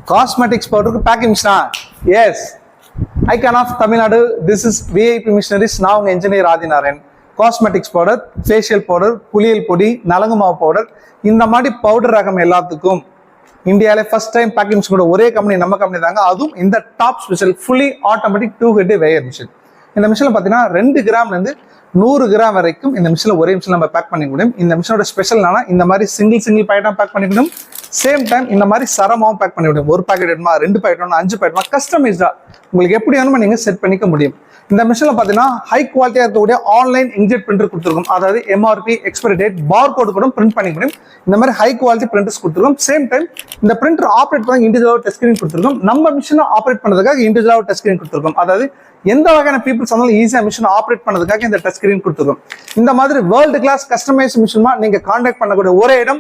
Cosmetics powder packing machine. Yes. Icon of Tamil Nadu. This is VIP Missionaries. Now engineer Adinaran. Cosmetics powder, facial powder, puliyal podi, nalangumavu powder. இந்த மாதிரி powder ரகம் எல்லாத்துக்கும் இந்தியாவில first time packing machine கூட ஒரே company நம்ம company தாங்க. அதுவும் இந்த top special fully automatic 2 head wear machine. இந்த மிஷினில் பார்த்தீங்கன்னா 2 கிராம்லேருந்து 100 கிராம் வரைக்கும் இந்த மிஷினில் ஒரே மிஷின் நம்ம பேக் பண்ணிக்க முடியும். இந்த மிஷினோட ஸ்பெஷல்னா இந்த மாதிரி சிங்கிள் பாக்கெட்டாக பேக் பண்ணிக்க முடியும். சேம் டைம் இந்த மாதிரி சரமாவும் பேக் பண்ணி முடியும். 1 பாக்கெட் வேணுமா, 2 பாக்கெட் வேணுமா, 5 பாக்கெட் வேணுமா, கஸ்டமைஸ்டா உங்களுக்கு எப்படி வேணுமோ நீங்கள் செட் பண்ணிக்க முடியும். இந்த மிஷினில் பார்த்தீங்கன்னா ஹை குவாலிட்டியாக இருக்கக்கூடிய ஆன்லைன் இன்ஜெக்ட் பிரிண்டர் கொடுத்துருக்கோம். அதாவது எம்ஆர்பி, எக்ஸ்பைரி டேட், பார் கோடு கூட பிரிண்ட் பண்ணிக்க முடியும். இந்த மாதிரி ஹை குவாலிட்டி பிரிண்டர்ஸ் கொடுத்துருக்கோம். சேம் டைம் இந்த பிரிண்டர் ஆப்ரேட் பண்ண இண்டிவிஜுவல் டச் ஸ்கிரீன் கொடுத்துருக்கோம். நம்ம மிஷினை ஆப்ரேட் பண்ணுறதுக்காக இண்டிவிஜுவல் டச் ஸ்கிரீன் கொடுத்துருக்கோம். அதாவது எந்த வகையான பீப்புள்ஸ் இருந்தாலும் ஈஸியாக மிஷின் ஆப்ரேட் பண்ணதுக்காக இந்த டச் ஸ்கிரீன் கொடுத்துருக்கோம். இந்த மாதிரி வேர்ல்டு கிளாஸ் கஸ்டமைஸ் மிஷின் நீங்க கான்டாக்ட் பண்ணக்கூடிய ஒரே இடம்